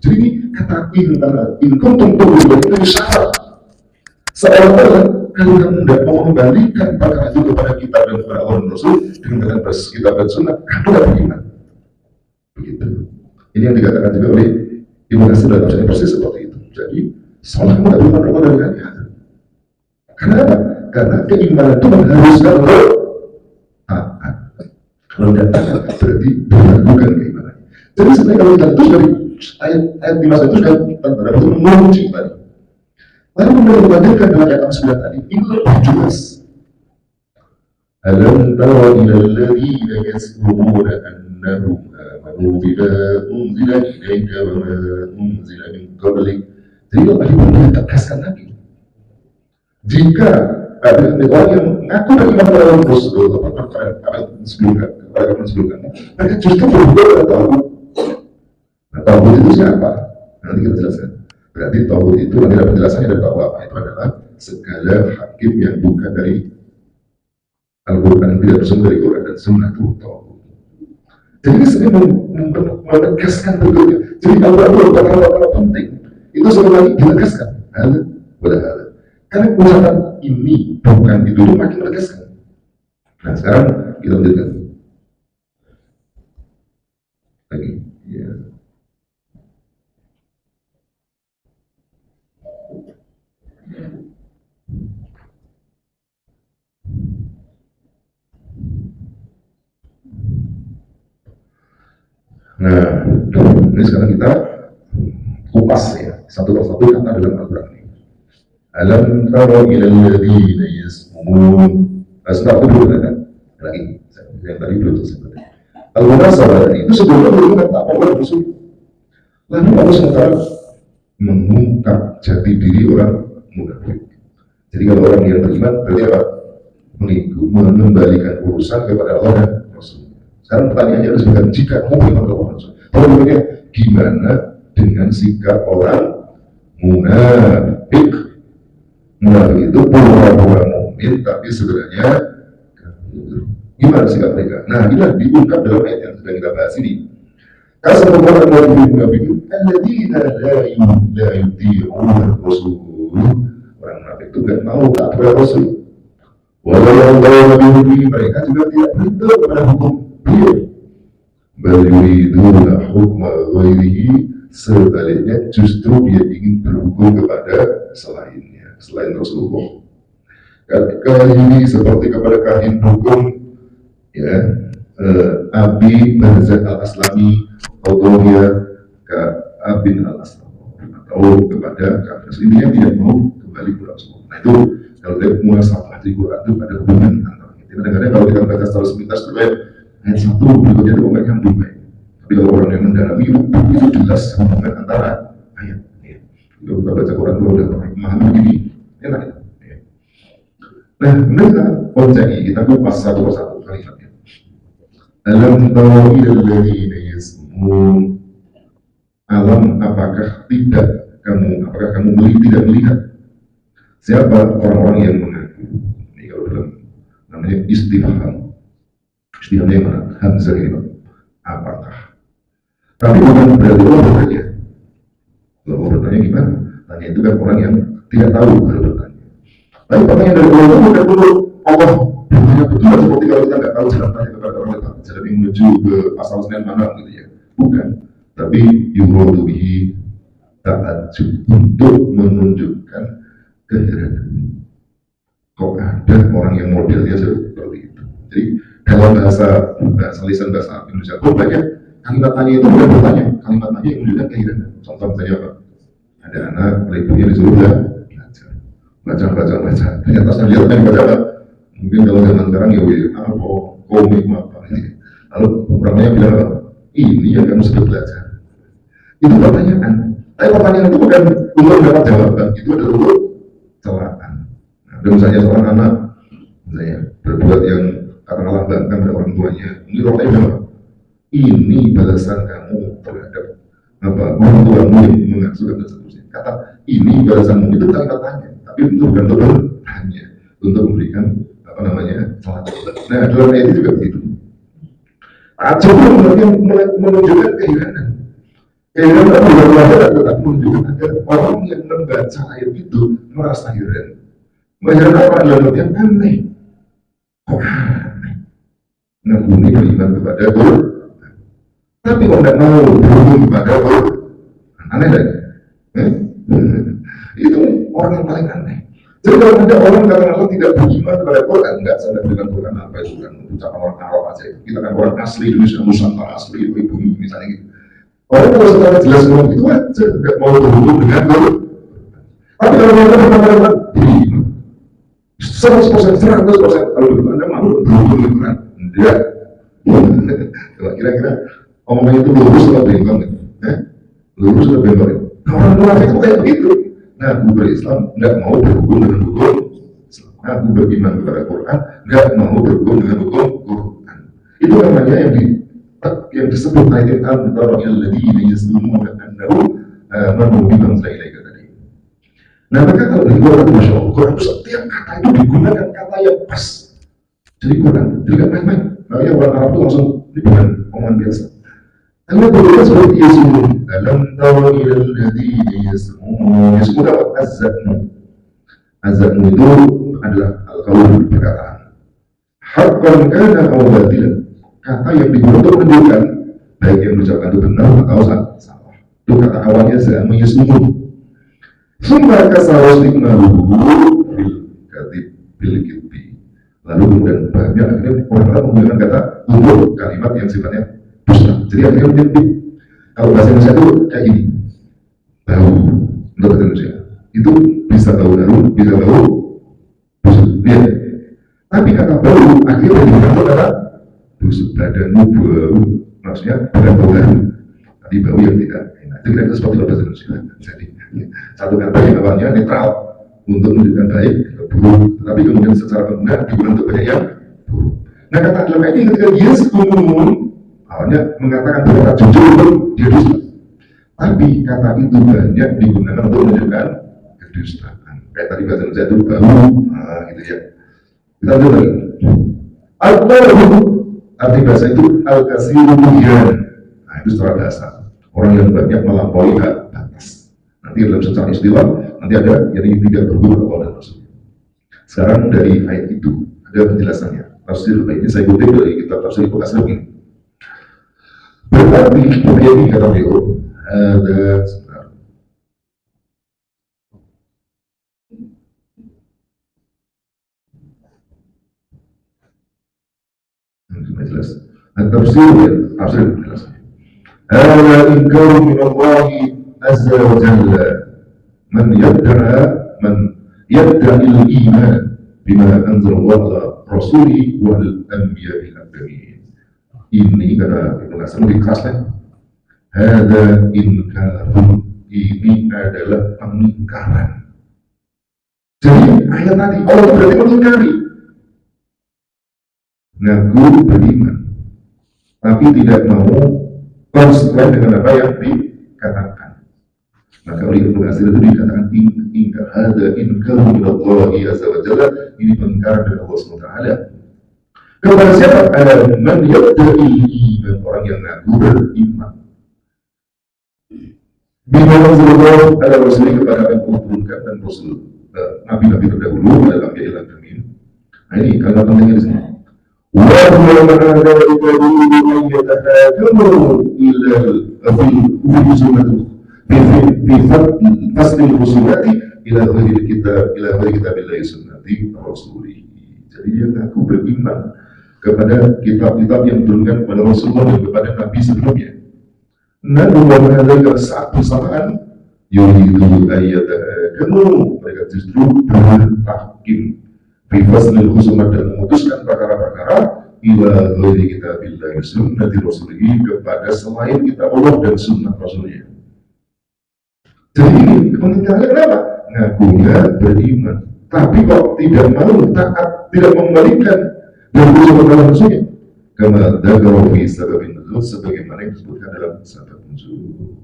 Jadi ini kata in kuntum tu'minuna itu syarat. Seolah-olah kalau kamu tidak mau membalikan perkara itu kepada kita dan kepada Allah dan Rasul dengan kalian berkitab dan sunnah, kamu tidak beriman. Begitu. Ini yang dikatakan juga oleh Ibnu Katsir dalam tafsirnya persis seperti itu. Jadi salah kamu tidak beriman kepada dia. Karena apa? Karena keimanan itu mengharuskan taat. Kalau tidak taat berarti meragukan keimanan. Jadi sebenarnya kalau kita terus dari ayat di masa itu sudah terdapat mengunci tadi. Lalu kemudian dilanjutkan dengan ayat 9 tadi, ini lebih jelas. Alam tara ilal ladzina yas'umuna annahum amanu bima unzila ilaika wa ma unzila min qablik. Jadi Allah itu tegaskan lagi. Jika ada orang yang mengaku beriman kepada Allah Rasul sebelumnya, mereka justru berubah pada tauhid. Nah, tauhid itu siapa? Nanti kita jelaskan. Berarti tauhid itu nanti ada penjelasannya dari bahwa itu adalah segala hakim yang bukan dari Al-Quran, yang tidak bersumber dari Quran dan Sunnah itu tauhid. Jadi ini sebenarnya menegaskan berikutnya. Jadi kalau kata-kata penting itu sebenarnya ditegaskan. Hal. Karena ucapan ini bukan itu makin menegaskan. Nah sekarang kita lanjutkan lagi. Ya. Nah, ini sekarang kita kupas ya satu persatu kata dalam Al-Quran ini. Alam tara ilal ladzina yas'umun. Sudah aku dulu kan? Lagi yang tadi belum selesai. Al-Munasabah itu sebelumnya belum kata apa Rasul. Lalu Allah SWT mengungkap jati diri orang munafik. Jadi kalau orang yang beriman berarti apa? Mengembalikan urusan kepada Allah dan Rasul. Sekarang pertanyaannya harus bukan jika mau beriman kepada Allah. Kalau begini, gimana dengan sikap orang munafik? Munafik itu pura-pura mukmin tapi sebenarnya gimana sikap mereka? Nah, inilah diungkap dalam ayat yang sedang kita bahas ini. Kasar orang munafik alladzina la yuti'una rasul. Orang munafik itu enggak mau taat kepada Rasul. Walau nabi mereka juga tidak rindu kepada hukum beliau. Bal yuriduna hukma ghairihi, sebaliknya justru dia ingin berhukum kepada selain Rasulullah. Kali ini seperti kepada kahin hukum ya Abi Barzah al-Aslami atau dia ke Abin al-Aslami atau kepada kafir ini yang tidak mau kembali ke Rasulullah. Nah itu kalau dia muasabah di Quran itu ada hubungan antara kita. Kadang-kadang kalau kita baca secara sepintas ayat 1 berikutnya itu banyak yang belum baik. Tapi kalau orang yang mendalami itu jelas hubungan antara ayat. Kalau kita baca Quran itu udah memahami begini, enak itu. Nah, mereka koncai kita kupas satu persatu kalimatnya. Alam tara ilal ladzina yas'umun. Alam apakah kamu tidak melihat siapa orang-orang yang mengaku? Ini kalau dalam namanya istifham. Istifhamnya yang mana? Hamzah ini. Apakah? Tapi bukan berarti Allah bertanya. Kalau Allah bertanya gimana? Tanya itu kan orang yang tidak tahu kalau bertanya. Tapi pertanyaan dari Allah itu bukan dulu Allah bertanya betul seperti kalau kita nggak tahu jalan tanya kepada orang lain, jalan yang menuju ke asal Senin mana gitu ya. Bukan. Tapi yuradu bihi ta'ajjub, untuk menunjukkan keheranan. Kok ada orang yang modelnya seperti itu. Jadi dalam bahasa lisan bahasa Indonesia itu banyak kalimat tanya itu bukan bertanya, kalimat tanya yang menunjukkan keheranan. Contoh misalnya apa? Ada anak, ibunya disuruh belajar baca. Ternyata saya lihat yang baca apa? Mungkin kalau zaman sekarang ya komik apa ini. Lalu orangnya bilang apa? Ini yang kamu sebut belajar. Itu pertanyaan. Tapi pertanyaan itu bukan untuk mendapat jawaban, itu adalah untuk celaan. Nah, misalnya seorang anak, misalnya berbuat yang katakanlah bangga pada orang tuanya, ini orangnya bilang apa? Ini balasan kamu terhadap orang tuamu yang mengasuhkan dan seterusnya. Kata ini balasanmu itu kalimat tanya, tapi itu bukan untuk bertanya, untuk memberikan celaan. Nah dalam ayat itu juga begitu. Coba menunjukkan keheranan. Keinginan bukan akhirat tetap menunjukkan agar orang yang membaca ayat itu merasa heran. Heran apa? Dalam artian aneh. Kok aneh? Ngabuni beriman kepada Tuhan. Tapi kok tidak mau berhubung kepada Tuhan? Aneh kan? Itu orang yang paling aneh. Jadi kalau ada orang katakanlah tidak beriman kepada Quran, enggak sadar dengan Quran apa itu kan ucapan orang Arab aja. Kita kan orang asli Indonesia, Nusantara asli ibu misalnya gitu. Orang kalau secara jelas ngomong itu aja, enggak mau berhubung dengan Quran. Tapi kalau mereka berkata beriman, 100%, 100% kalau Anda mau berhubung dengan Quran, enggak. Kira-kira omongannya itu lurus atau bengkong? Lurus atau bengkong? Orang munafik itu kayak begitu. Ngaku berislam, nggak mau berhubung dengan hukum Islam. Ngaku beriman kepada Quran, nggak mau berhubung dengan hukum Quran. Itu namanya yang disebut ayat al-Mutara'il ladina yasdumuna annahu amanu bima unzila ilaika tadi. Nah, maka kalau dari Quran, Masya Allah, Quran setiap kata itu digunakan kata yang pas. Jadi Quran, jadi nggak main-main. Makanya orang Arab itu langsung ini bukan omongan biasa. Allah berkata seperti Yasmun dalam tawilal ladina yasmun. Yasmun apa? Azzamu. Azzamu itu adalah al-qaul, perkataan. Haqqan kana aw batilan. Kata yang digunakan untuk menunjukkan baik yang diucapkan itu benar atau salah. Itu kata awalnya zama yasmun. Summa kasara stigmahu bil kitbi. Lalu kemudian banyak akhirnya orang-orang menggunakan kata untuk kalimat yang sifatnya dusta. Jadi akhirnya menjadi kalau bahasa Indonesia itu kayak gini, bau untuk bahasa Indonesia itu bisa bau harum, bisa bau busuk, ya. Tapi kata bau akhirnya digunakan kata busuk. Badanmu bau, maksudnya bukan bau harum, tapi bau yang tidak enak. Jadi itu seperti bahasa Indonesia. Jadi satu kata yang awalnya netral untuk menunjukkan baik, buruk, tetapi kemudian secara penggunaan digunakan untuk banyak yang buruk. Nah, kata dalam ini ketika dia umum awalnya mengatakan bahwa jujur itu dia dusta, tapi kata itu banyak digunakan untuk menunjukkan kedustaan. Kayak tadi bahasa Indonesia itu bau, gitu ya. Kita lihat lagi. Al-Qalu, arti bahasa itu al-kasiru muhyan. Nah, itu secara bahasa. Orang yang banyak melampaui batas. Nanti dalam secara istilah, nanti ada yang tidak berguna Allah dan Rasul. Sekarang dari ayat itu ada penjelasannya. Tafsir ini saya kutip dari kitab tafsir Ibnu Katsir ini. Berarti ini kata beliau ada sebentar. Sudah jelas. Tafsir jelas. Ada ingkar min Allah azza wa jalla man yadda'i al-iman bima anzala Allah ala rasuli wal anbiya'il aqdamin. Ini kata Ibnu Katsir lebih kerasnya. Ada inkarun, ini adalah pengingkaran. Jadi ayat tadi Allah itu berarti mengingkari. Ngaku beriman, tapi tidak mau konsekuen dengan apa yang dikatakan. Maka oleh Ibnu Katsir itu dikatakan ingkar. Ada inkarun min Allah azza wa jalla, ini pengingkaran dari Allah SWT. Kepada siapa? Ada man yadda'i iman, orang yang ngaku beriman. Bima anzalallahu ala rasuli, kepada yang menurunkan dan rasul nabi-nabi terdahulu dalam Al-Qur'an. Nah, ini kalimat pentingnya di sini. Wa huwa ma'ana ibadihi yatahakamu ila fi fasli al-husunati ila ghairi kitabillahi sunnati rasuli. Jadi dia ngaku beriman kepada kitab-kitab yang diturunkan kepada Rasulullah dan kepada Nabi sebelumnya. Namun mereka saat bersamaan yuridu ayat kamu, mereka justru bertahkim bifasnil khusumat dan memutuskan perkara-perkara ila ghairi kitabillahi sunnati rasulihi, kepada selain kitab Allah dan sunnah Rasulnya. Jadi ini pengingkarannya kenapa? Ngakunya beriman, tapi kok tidak mau taat, tidak mengembalikan dan berusaha dalam Rasulnya. Kama dzakara fi sababin nuzul, sebagaimana yang disebutkan dalam sabab nuzul.